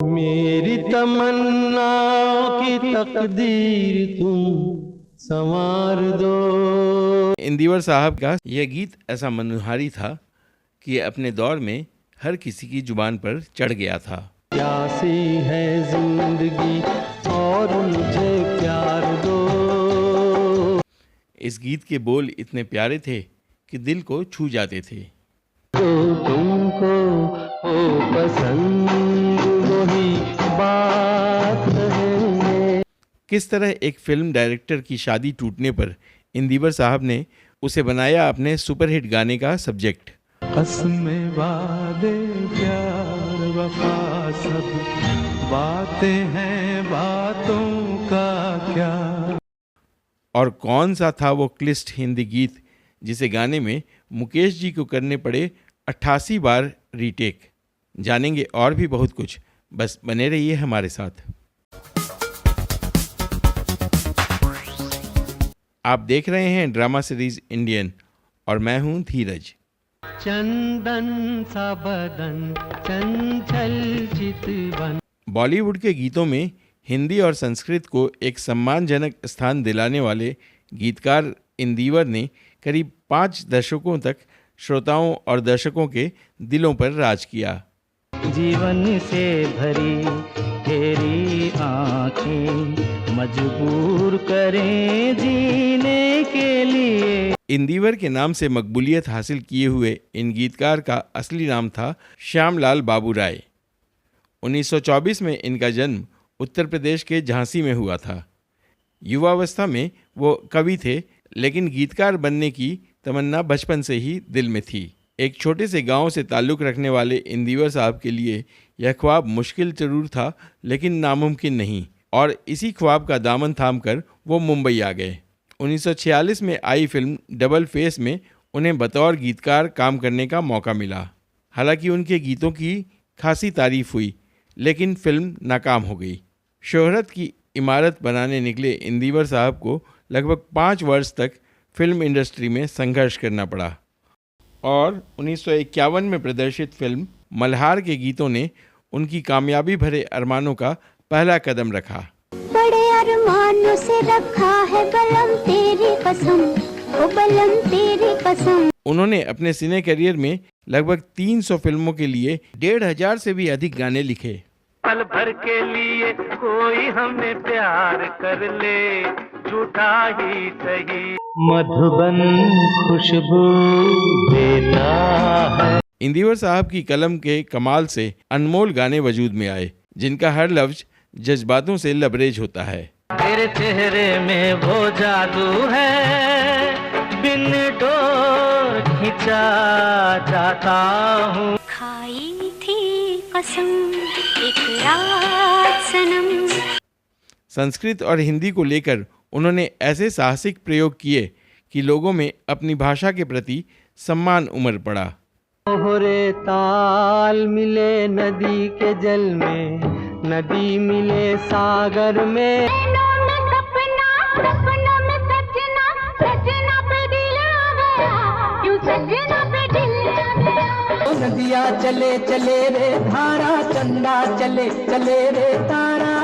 मेरी तमन्ना की तकदीर तुम संवार दो। इंदिवर साहब का यह गीत ऐसा मनोहारी था कि अपने दौर में हर किसी की जुबान पर चढ़ गया था। प्यासी है जिंदगी और मुझे प्यार दो। इस गीत के बोल इतने प्यारे थे कि दिल को छू जाते थे। जो तुमको हो पसंद वही बात है। किस तरह एक फिल्म डायरेक्टर की शादी टूटने पर इंदिवर साहब ने उसे बनाया अपने सुपरहिट गाने का सब्जेक्ट। कसमें वादे प्यार वफा सब बातें हैं, बातों का क्या। और कौन सा था वो क्लिष्ट हिंदी गीत जिसे गाने में मुकेश जी को करने पड़े 88 बार रीटेक। जानेंगे और भी बहुत कुछ, बस बने रहिए हमारे साथ। आप देख रहे हैं ड्रामा सीरीज इंडियन और मैं हूं धीरज। चंदन सा बदन चंचल चितवन। बॉलीवुड के गीतों में हिंदी और संस्कृत को एक सम्मानजनक स्थान दिलाने वाले गीतकार इंदिवर ने करीब 5 दशकों तक श्रोताओं और दर्शकों के दिलों पर राज किया। जीवन से भरी तेरी आंखें मजबूर करें जीने के लिए। इंदिवर के नाम से मकबूलियत हासिल किए हुए इन गीतकार का असली नाम था श्यामलाल बाबू राय। 1924 में इनका जन्म उत्तर प्रदेश के झांसी में हुआ था। युवावस्था में वो कवि थे, लेकिन गीतकार बनने की तमन्ना बचपन से ही दिल में थी। एक छोटे से गांव से ताल्लुक़ रखने वाले इंदिवर साहब के लिए यह ख्वाब मुश्किल जरूर था, लेकिन नामुमकिन नहीं, और इसी ख्वाब का दामन थामकर वो मुंबई आ गए। 1946 में आई फिल्म डबल फेस में उन्हें बतौर गीतकार काम करने का मौका मिला। हालांकि उनके गीतों की खासी तारीफ हुई, लेकिन फिल्म नाकाम हो गई। शोहरत की इमारत बनाने निकले इंदिवर साहब को लगभग 5 वर्ष तक फिल्म इंडस्ट्री में संघर्ष करना पड़ा, और 1951 में प्रदर्शित फिल्म मल्हार के गीतों ने उनकी कामयाबी भरे अरमानों का पहला कदम रखा। बड़े अरमानों से रखा है बलम तेरी कसम, ओ बलम तेरी कसम। उन्होंने अपने सिने करियर में लगभग 300 फिल्मों के लिए 1,500 से भी अधिक गाने लिखे। पल भर के लिए कोई हमें प्यार कर ले, झूठा ही सही मधुबन खुशबू देता है। इंदिवर साहब की कलम के कमाल से अनमोल गाने वजूद में आए, जिनका हर लफ्ज जज्बातों से लबरेज होता है। तेरे चेहरे में वो जादू है, बिन डोर खिंचा जाता हूँ। खाई थी कसम एक रात सनम। संस्कृत और हिंदी को लेकर उन्होंने ऐसे साहसिक प्रयोग किए कि लोगों में अपनी भाषा के प्रति सम्मान उमड़ पड़ा। ओहरे ताल मिले नदी के जल में, नदी मिले सागर में। सपनों में सजना, सजना पे दिल आ गया, यूं सजना पे दिल आ गया। नदिया चले चले रे धारा, चंदा चले चले रे तारा।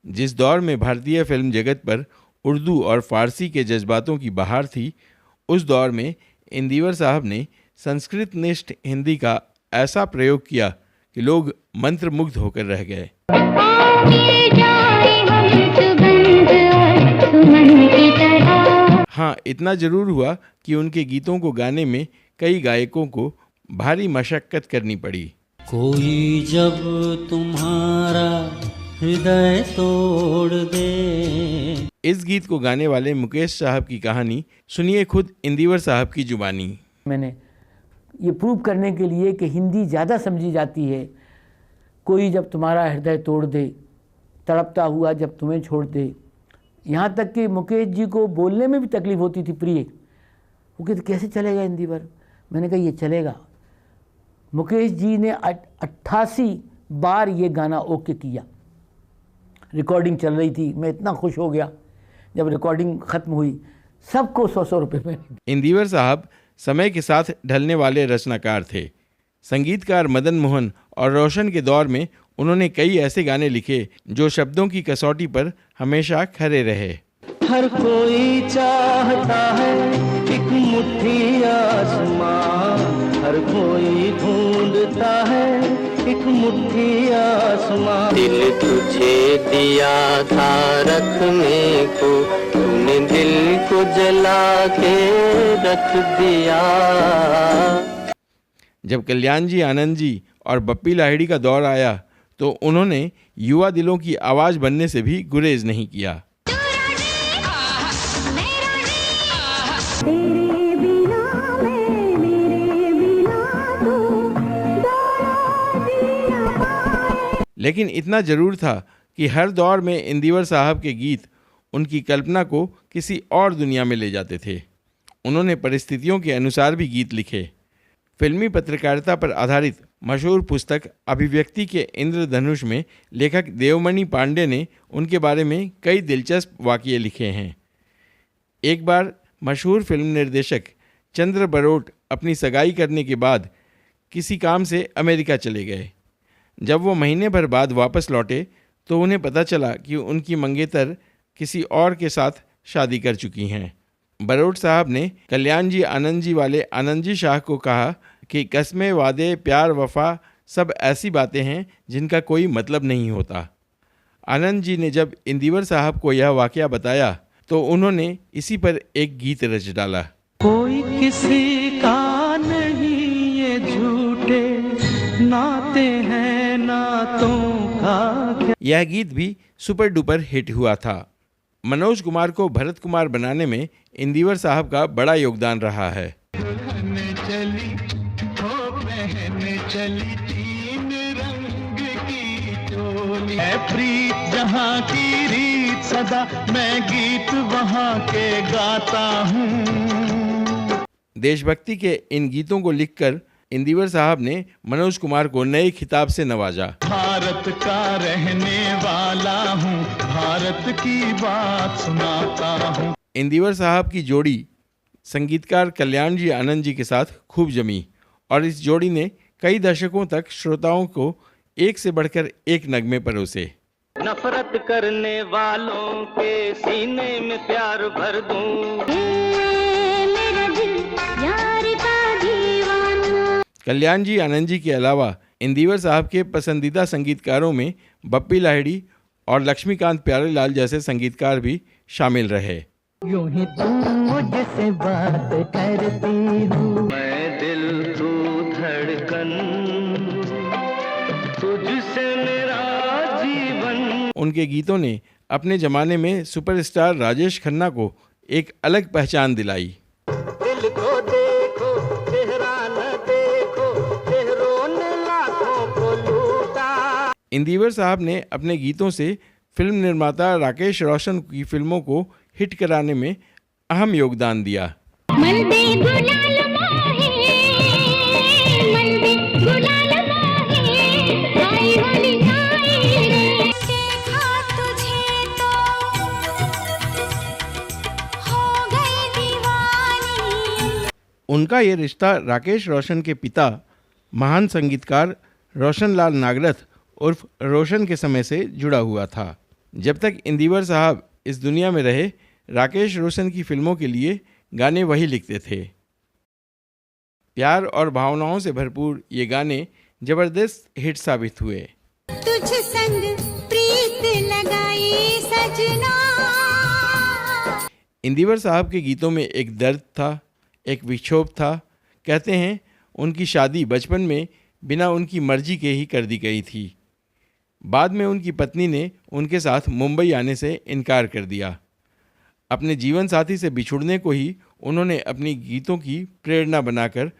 जिस दौर में भारतीय फिल्म जगत पर उर्दू और फारसी के जज्बातों की बहार थी, उस दौर में इंदिवर साहब ने संस्कृतनिष्ठ हिंदी का ऐसा प्रयोग किया कि लोग मंत्रमुग्ध होकर रह गए। हाँ, इतना जरूर हुआ कि उनके गीतों को गाने में कई गायकों को भारी मशक्कत करनी पड़ी। कोई जब तुम्हारा हृदय तोड़ दे। इस गीत को गाने वाले मुकेश साहब की कहानी सुनिए खुद इंदिवर साहब की जुबानी। मैंने ये प्रूव करने के लिए कि हिंदी ज़्यादा समझी जाती है। कोई जब तुम्हारा हृदय तोड़ दे, तड़पता हुआ जब तुम्हें छोड़ दे। यहाँ तक कि मुकेश जी को बोलने में भी तकलीफ होती थी प्रिय। वो कहते कैसे चलेगा इंदिवर। मैंने कहा ये चलेगा। मुकेश जी ने 88 बार ये गाना ओके किया। रिकॉर्डिंग चल रही थी, मैं इतना खुश हो गया जब रिकॉर्डिंग ख़त्म हुई। सबको 100-100 रुपये में। इंदिवर साहब समय के साथ ढलने वाले रचनाकार थे। संगीतकार मदन मोहन और रोशन के दौर में उन्होंने कई ऐसे गाने लिखे जो शब्दों की कसौटी पर हमेशा खरे रहे। हर कोई चाहता है एक मुट्ठी आसमान, हर कोई ढूंढता है एक मुट्ठी आसमान। दिल तुझे दिया था रखने को, तूने दिल को जला के रख दिया। जब कल्याण जी आनंद जी और बप्पी लाहिड़ी का दौर आया तो उन्होंने युवा दिलों की आवाज़ बनने से भी गुरेज नहीं किया। लेकिन इतना ज़रूर था कि हर दौर में इंदिवर साहब के गीत उनकी कल्पना को किसी और दुनिया में ले जाते थे। उन्होंने परिस्थितियों के अनुसार भी गीत लिखे। फिल्मी पत्रकारिता पर आधारित मशहूर पुस्तक अभिव्यक्ति के इंद्रधनुष में लेखक देवमणि पांडे ने उनके बारे में कई दिलचस्प वाक़ये लिखे हैं। एक बार मशहूर फिल्म निर्देशक चंद्र बरोट अपनी सगाई करने के बाद किसी काम से अमेरिका चले गए। जब वो महीने भर बाद वापस लौटे तो उन्हें पता चला कि उनकी मंगेतर किसी और के साथ शादी कर चुकी हैं। बरोट साहब ने कल्याण जी आनंद जी वाले आनंद जी शाह को कहा कि कस्में, वादे, प्यार, वफा सब ऐसी बातें हैं जिनका कोई मतलब नहीं होता। आनंद जी ने जब इंदिवर साहब को यह वाक़या बताया तो उन्होंने इसी पर एक गीत रच डाला। कोई किसी का नहीं ये झूठे नाते हैं नातों का। यह गीत भी सुपर डुपर हिट हुआ था। मनोज कुमार को भरत कुमार बनाने में इंदिवर साहब का बड़ा योगदान रहा है। चली तीन रंग की चोली है प्रीत जहाँ की रीत सदा, मैं गीत वहाँ के गाता हूँ। देशभक्ति के इन गीतों को लिखकर इंदिवर साहब ने मनोज कुमार को नए खिताब से नवाजा। भारत का रहने वाला हूँ, भारत की बात सुनाता हूँ। इंदिवर साहब की जोड़ी संगीतकार कल्याण जी आनंद जी के साथ खूब जमी और इस जोड़ी ने कई दशकों तक श्रोताओं को एक से बढ़कर एक नगमे परोसे। नफरत करने वालों के सीने में प्यार भर दूं, मेरा दिल यार का दीवाना। कल्याण जी आनंद जी के अलावा इंदिवर साहब के पसंदीदा संगीतकारों में बप्पी लाहिड़ी और लक्ष्मीकांत प्यारेलाल जैसे संगीतकार भी शामिल रहे। यूं ही तुम मुझसे बात करती हूँ, मैं दिल तू धड़कन, तुझसे मेरा जीवन। उनके गीतों ने अपने ज़माने में सुपरस्टार राजेश खन्ना को एक अलग पहचान दिलाई। दिल को देखो चेहरा न देखो, चेहरों ने लाखों को लूटा। इंदिवर साहब ने अपने गीतों से फिल्म निर्माता राकेश रोशन की फिल्मों को हिट कराने में अहम योगदान दिया। मलबे गुलाल माहे, मलबे गुलाल माहे, आई होली आई रे। देखा तुझे तो हो गई दीवानी। उनका ये रिश्ता राकेश रोशन के पिता महान संगीतकार रोशन लाल नागरथ उर्फ रोशन के समय से जुड़ा हुआ था। जब तक इंदिवर साहब इस दुनिया में रहे, राकेश रोशन की फिल्मों के लिए गाने वही लिखते थे। प्यार और भावनाओं से भरपूर ये गाने जबरदस्त हिट साबित हुए। तुझ संग प्रीत लगाई सजना। इंदिवर साहब के गीतों में एक दर्द था, एक विक्षोभ था। कहते हैं उनकी शादी बचपन में बिना उनकी मर्जी के ही कर दी गई थी। बाद में उनकी पत्नी ने उनके साथ मुंबई आने से इनकार कर दिया। अपने जीवन साथी से बिछुड़ने को ही उन्होंने अपनी गीतों की प्रेरणा बनाकर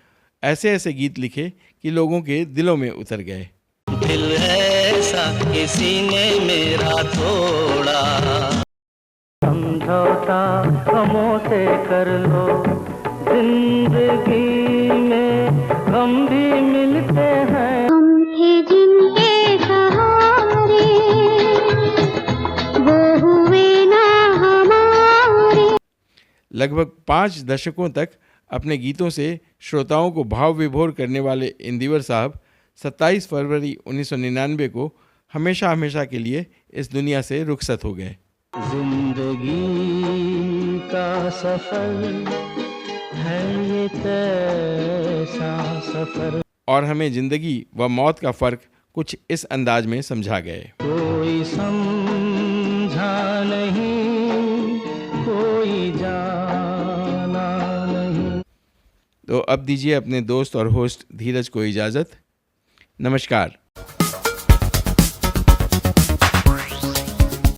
ऐसे ऐसे गीत लिखे कि लोगों के दिलों में उतर गए। दिल ऐसा किसी ने मेरा तोड़ा, समझौता हमों से कर लो, जिंदगी में गम भी मिलते हैं। हम थे जिनके सहारे, वो हुए ना हमारे। लगभग 5 दशकों तक अपने गीतों से श्रोताओं को भाव विभोर करने वाले इंदिवर साहब 27 फरवरी 1999 को हमेशा हमेशा के लिए इस दुनिया से रुखसत हो गए। जिंदगी का सफर है ये कैसा सफर, और हमें जिंदगी व मौत का फर्क कुछ इस अंदाज में समझा गए। कोई समझा नहीं, कोई जाना नहीं। तो अब दीजिए अपने दोस्त और होस्ट धीरज को इजाज़त। नमस्कार।